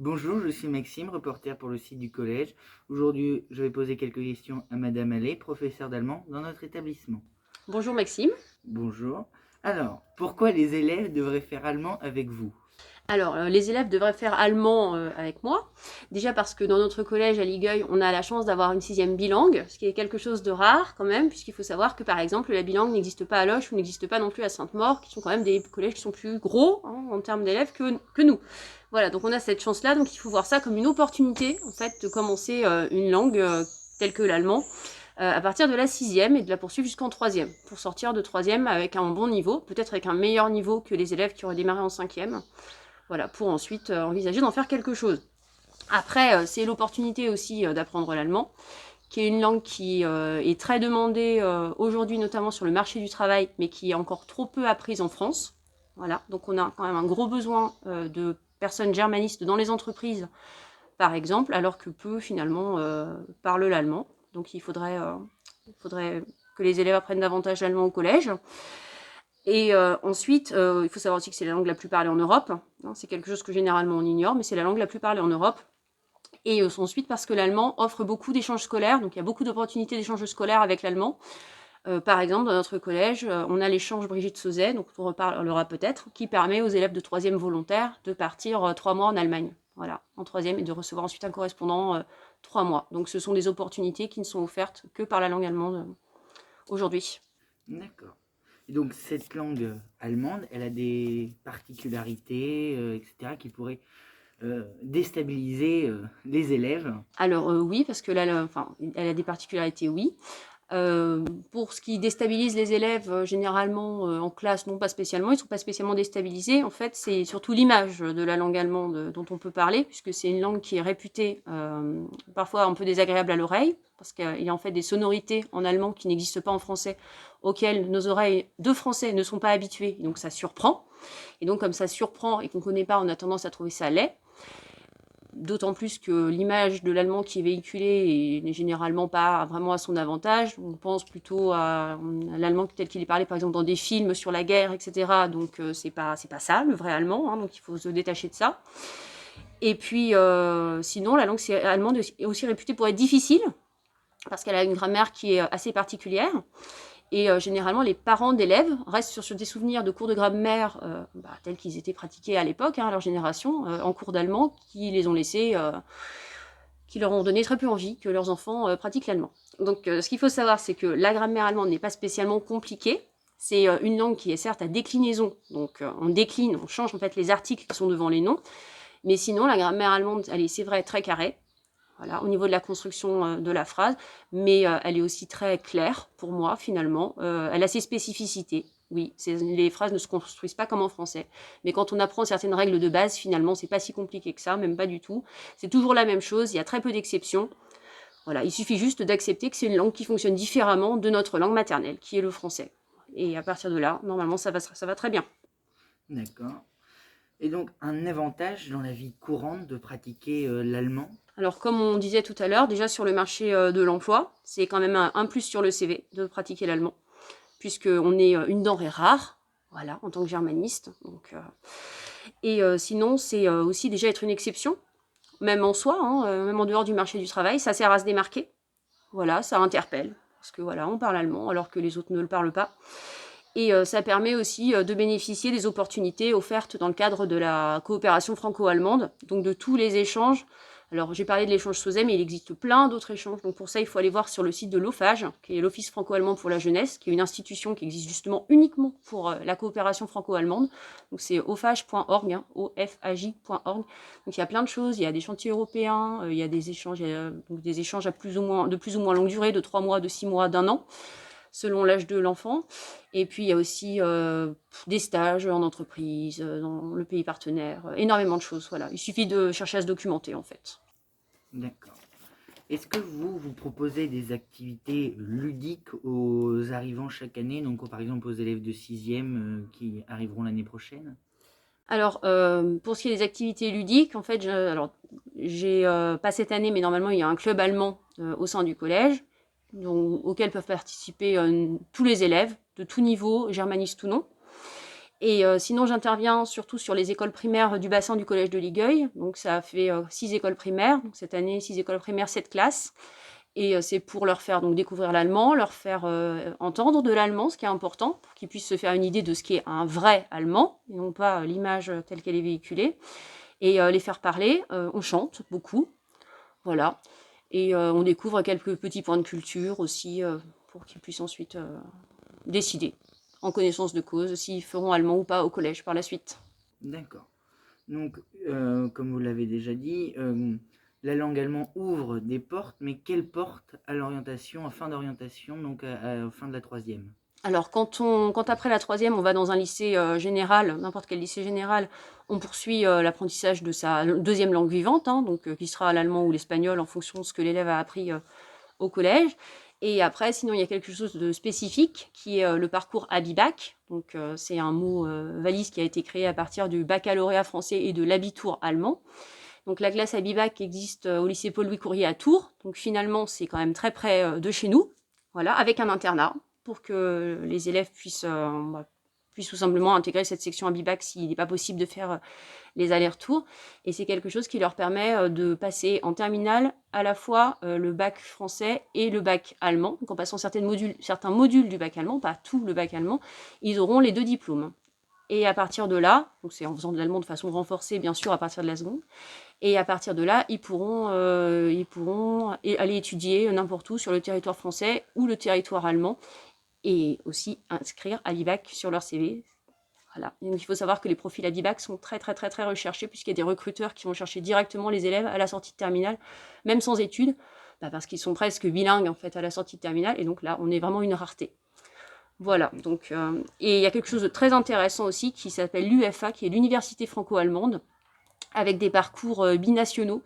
Bonjour, je suis Maxime, reporter pour le site du collège. Aujourd'hui, je vais poser quelques questions à Madame Allais, professeure d'allemand dans notre établissement. Bonjour Maxime. Bonjour. Alors, pourquoi les élèves devraient faire allemand avec vous? Alors, les élèves devraient faire allemand avec moi. Déjà parce que dans notre collège à Ligueuil, on a la chance d'avoir une sixième bilingue, ce qui est quelque chose de rare quand même, puisqu'il faut savoir que par exemple, la bilingue n'existe pas à Loches ou n'existe pas non plus à Sainte-Maure, qui sont quand même des collèges qui sont plus gros en termes d'élèves que nous. Voilà, donc on a cette chance-là, donc il faut voir ça comme une opportunité, en fait, de commencer une langue telle que l'allemand, à partir de la sixième et de la poursuivre jusqu'en troisième, pour sortir de troisième avec un bon niveau, peut-être avec un meilleur niveau que les élèves qui auraient démarré en cinquième. Voilà, pour ensuite envisager d'en faire quelque chose. Après, c'est l'opportunité aussi d'apprendre l'allemand, qui est une langue qui est très demandée aujourd'hui, notamment sur le marché du travail, mais qui est encore trop peu apprise en France. Voilà, donc on a quand même un gros besoin de personnes germanistes dans les entreprises, par exemple, alors que peu finalement parlent l'allemand. Donc il faudrait que les élèves apprennent davantage l'allemand au collège. Et ensuite, il faut savoir aussi que c'est la langue la plus parlée en Europe. C'est quelque chose que généralement on ignore, mais c'est la langue la plus parlée en Europe. Et ensuite parce que l'allemand offre beaucoup d'échanges scolaires, donc il y a beaucoup d'opportunités d'échanges scolaires avec l'allemand. Par exemple, dans notre collège, on a l'échange Brigitte Sauzet, donc on reparlera peut-être, qui permet aux élèves de troisième volontaire de partir 3 mois en Allemagne, voilà, en troisième, et de recevoir ensuite un correspondant 3 mois. Donc ce sont des opportunités qui ne sont offertes que par la langue allemande aujourd'hui. D'accord. Et donc, cette langue allemande, elle a des particularités, etc., qui pourraient déstabiliser les élèves. Alors oui, parce que là, enfin, elle a des particularités, oui. Pour ce qui déstabilise les élèves, généralement en classe, non pas spécialement, ils ne sont pas spécialement déstabilisés. En fait, c'est surtout l'image de la langue allemande dont on peut parler, puisque c'est une langue qui est réputée parfois un peu désagréable à l'oreille, parce qu'il y a en fait des sonorités en allemand qui n'existent pas en français, auxquelles nos oreilles de français ne sont pas habituées, donc ça surprend. Et donc comme ça surprend et qu'on ne connaît pas, on a tendance à trouver ça laid. D'autant plus que l'image de l'allemand qui est véhiculée n'est généralement pas vraiment à son avantage. On pense plutôt à l'allemand tel qu'il est parlé, par exemple, dans des films sur la guerre, etc. Donc, c'est pas ça, le vrai allemand. Donc, il faut se détacher de ça. Et puis, sinon, la langue allemande est aussi réputée pour être difficile, parce qu'elle a une grammaire qui est assez particulière. Et généralement, les parents d'élèves restent sur des souvenirs de cours de grammaire tels qu'ils étaient pratiqués à l'époque, à leur génération, en cours d'allemand, qui les ont laissés, qui leur ont donné très peu envie que leurs enfants pratiquent l'allemand. Donc, ce qu'il faut savoir, c'est que la grammaire allemande n'est pas spécialement compliquée. C'est une langue qui est certes à déclinaison, donc on décline, on change en fait les articles qui sont devant les noms, mais sinon la grammaire allemande, elle est, c'est vrai, très carrée. Voilà, au niveau de la construction de la phrase, mais elle est aussi très claire pour moi finalement. Elle a ses spécificités. Oui, les phrases ne se construisent pas comme en français, mais quand on apprend certaines règles de base, finalement, c'est pas si compliqué que ça, même pas du tout. C'est toujours la même chose. Il y a très peu d'exceptions. Voilà, il suffit juste d'accepter que c'est une langue qui fonctionne différemment de notre langue maternelle, qui est le français. Et à partir de là, normalement, ça va très bien. D'accord. Et donc, un avantage dans la vie courante de pratiquer l'allemand? Alors, comme on disait tout à l'heure, déjà sur le marché de l'emploi, c'est quand même un plus sur le CV de pratiquer l'allemand, puisqu'on est une denrée rare, voilà, en tant que germaniste. Donc, et sinon, c'est aussi déjà être une exception, même en soi, hein, même en dehors du marché du travail, ça sert à se démarquer. Voilà, ça interpelle, parce que voilà, on parle allemand alors que les autres ne le parlent pas. Et ça permet aussi de bénéficier des opportunités offertes dans le cadre de la coopération franco-allemande, donc de tous les échanges. Alors j'ai parlé de l'échange SOSEM, mais il existe plein d'autres échanges. Donc pour ça, il faut aller voir sur le site de l'OFAGE, qui est l'Office franco-allemand pour la jeunesse, qui est une institution qui existe justement uniquement pour la coopération franco-allemande. Donc c'est ofage.org, hein, ofaj.org. Donc il y a plein de choses, il y a des chantiers européens, il y a des échanges, donc des échanges de plus ou moins longue durée, de 3 mois, de 6 mois, d'un an, selon l'âge de l'enfant. Et puis il y a aussi des stages en entreprise, dans le pays partenaire, énormément de choses. Voilà, il suffit de chercher à se documenter en fait. D'accord. Est-ce que vous proposez des activités ludiques aux arrivants chaque année, donc par exemple aux élèves de sixième qui arriveront l'année prochaine? Alors, pour ce qui est des activités ludiques, en fait, j'ai pas cette année, mais normalement, il y a un club allemand au sein du collège, auquel peuvent participer tous les élèves, de tout niveau, germanistes ou non. Et sinon, j'interviens surtout sur les écoles primaires du bassin du collège de Ligueuil. Donc ça fait 6 écoles primaires. Donc cette année, 6 écoles primaires, 7 classes. Et c'est pour leur faire donc découvrir l'allemand, leur faire entendre de l'allemand, ce qui est important, pour qu'ils puissent se faire une idée de ce qu'est un vrai allemand, et non pas l'image telle qu'elle est véhiculée. Et les faire parler, on chante beaucoup, voilà. Et on découvre quelques petits points de culture aussi, pour qu'ils puissent ensuite décider, en connaissance de cause, s'ils feront allemand ou pas au collège par la suite. D'accord. Donc, comme vous l'avez déjà dit, la langue allemande ouvre des portes, mais quelles portes à l'orientation, à fin d'orientation, donc à fin de la troisième? Alors, quand après la troisième, on va dans un lycée général, n'importe quel lycée général, on poursuit l'apprentissage de sa deuxième langue vivante, hein, donc qui sera l'allemand ou l'espagnol en fonction de ce que l'élève a appris au collège. Et après, sinon, il y a quelque chose de spécifique qui est le parcours Abibac. Donc, c'est un mot valise qui a été créé à partir du baccalauréat français et de l'Abitur allemand. Donc, la classe Abibac existe au lycée Paul-Louis Courier à Tours. Donc, finalement, c'est quand même très près de chez nous. Voilà, avec un internat pour que les élèves puissent tout simplement intégrer cette section Abibac s'il n'est pas possible de faire les allers-retours. Et c'est quelque chose qui leur permet de passer en terminale à la fois le bac français et le bac allemand. Donc en passant certains modules du bac allemand, pas tout le bac allemand, ils auront les 2 diplômes. Et à partir de là, donc c'est en faisant de l'allemand de façon renforcée, bien sûr, à partir de la seconde, et à partir de là, ils pourront aller étudier n'importe où sur le territoire français ou le territoire allemand, et aussi inscrire Abibac sur leur CV. Voilà. Donc il faut savoir que les profils Abibac sont très très très très recherchés, puisqu'il y a des recruteurs qui vont chercher directement les élèves à la sortie de terminale, même sans études, parce qu'ils sont presque bilingues en fait à la sortie de terminale, et donc là on est vraiment une rareté. Voilà, donc, et il y a quelque chose de très intéressant aussi qui s'appelle l'UFA, qui est l'Université franco-allemande, avec des parcours binationaux,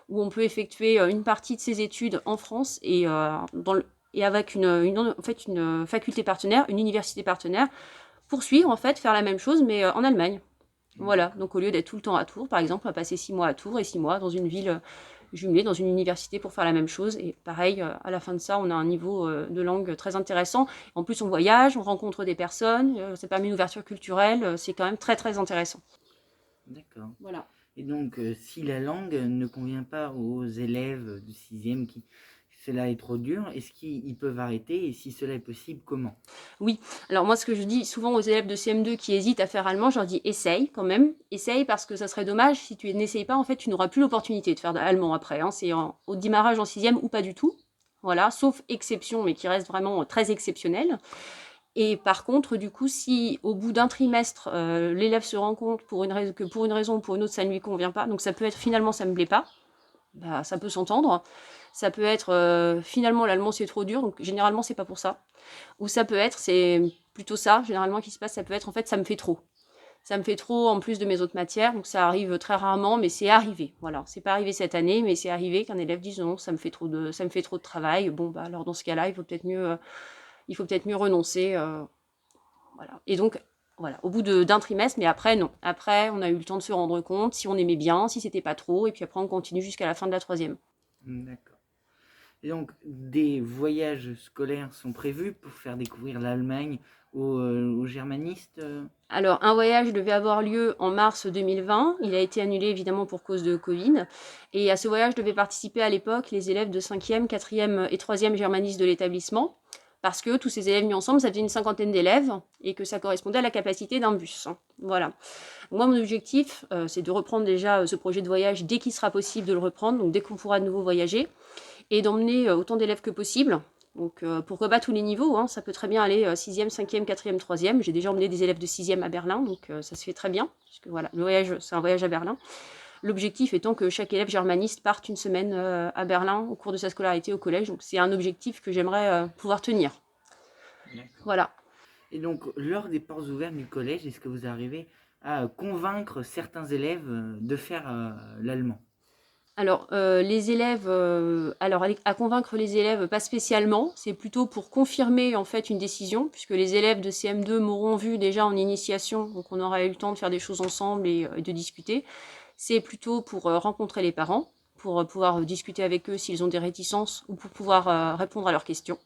où on peut effectuer une partie de ses études en France et avec une faculté partenaire, une université partenaire, poursuivre en fait, faire la même chose, mais en Allemagne. Voilà, donc au lieu d'être tout le temps à Tours, par exemple, on va passer 6 mois à Tours et 6 mois dans une ville jumelée, dans une université pour faire la même chose. Et pareil, à la fin de ça, on a un niveau de langue très intéressant. En plus, on voyage, on rencontre des personnes, ça permet une ouverture culturelle, c'est quand même très très intéressant. D'accord. Voilà. Et donc, si la langue ne convient pas aux élèves de sixième, cela est trop dur, est-ce qu'ils peuvent arrêter? Et si cela est possible, comment? Oui, alors moi ce que je dis souvent aux élèves de CM2 qui hésitent à faire allemand, je leur dis essaye quand même, essaye parce que ça serait dommage si tu n'essayes pas, en fait tu n'auras plus l'opportunité de faire de allemand après, hein. C'est au démarrage en sixième ou pas du tout, voilà, sauf exception mais qui reste vraiment très exceptionnelle. Et par contre, du coup, si au bout d'un trimestre, l'élève se rend compte que pour une raison ou pour une autre ça ne lui convient pas, donc ça peut être finalement ça me plaît pas, bah, ça peut s'entendre. Ça peut être finalement l'allemand c'est trop dur, donc généralement c'est pas pour ça. Ou ça peut être, c'est plutôt ça, généralement qui se passe, ça peut être en fait ça me fait trop. Ça me fait trop en plus de mes autres matières, donc ça arrive très rarement, mais c'est arrivé. Voilà, c'est pas arrivé cette année, mais c'est arrivé qu'un élève dise non, ça me fait trop de travail. Bon bah alors dans ce cas-là, il faut peut-être mieux renoncer. Voilà. Et donc voilà, au bout d'un trimestre, mais après non. Après, on a eu le temps de se rendre compte si on aimait bien, si c'était pas trop, et puis après on continue jusqu'à la fin de la troisième. D'accord. Et donc, des voyages scolaires sont prévus pour faire découvrir l'Allemagne aux germanistes? Alors, un voyage devait avoir lieu en mars 2020. Il a été annulé évidemment pour cause de Covid. Et à ce voyage devaient participer à l'époque les élèves de 5e, 4e et 3e germanistes de l'établissement. Parce que tous ces élèves mis ensemble, ça faisait une cinquantaine d'élèves et que ça correspondait à la capacité d'un bus. Voilà. Moi, mon objectif, c'est de reprendre déjà ce projet de voyage dès qu'il sera possible de le reprendre, donc dès qu'on pourra de nouveau voyager, et d'emmener autant d'élèves que possible. Donc pourquoi pas tous les niveaux, hein. Ça peut très bien aller 6e, 5e, 4e, 3e. J'ai déjà emmené des élèves de 6e à Berlin, donc ça se fait très bien, puisque voilà, le voyage, c'est un voyage à Berlin. L'objectif étant que chaque élève germaniste parte une semaine à Berlin au cours de sa scolarité au collège. Donc c'est un objectif que j'aimerais pouvoir tenir. D'accord. Voilà. Et donc, lors des portes ouvertes du collège, est-ce que vous arrivez à convaincre certains élèves de faire l'allemand? Alors, les élèves, à convaincre les élèves, pas spécialement. C'est plutôt pour confirmer en fait une décision, puisque les élèves de CM2 m'auront vu déjà en initiation, donc on aura eu le temps de faire des choses ensemble et de discuter. C'est plutôt pour rencontrer les parents, pour pouvoir discuter avec eux s'ils ont des réticences ou pour pouvoir répondre à leurs questions.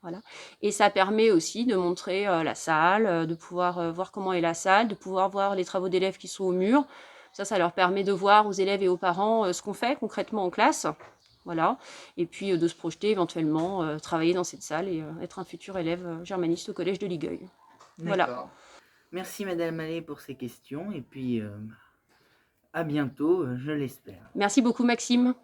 Voilà. Et ça permet aussi de montrer la salle, de pouvoir voir comment est la salle, de pouvoir voir les travaux d'élèves qui sont au mur. Ça leur permet de voir aux élèves et aux parents ce qu'on fait concrètement en classe. Voilà. Et puis de se projeter éventuellement, travailler dans cette salle et être un futur élève germaniste au collège de Ligueuil. Voilà. D'accord. Merci Madame Allais pour ces questions et puis à bientôt, je l'espère. Merci beaucoup Maxime.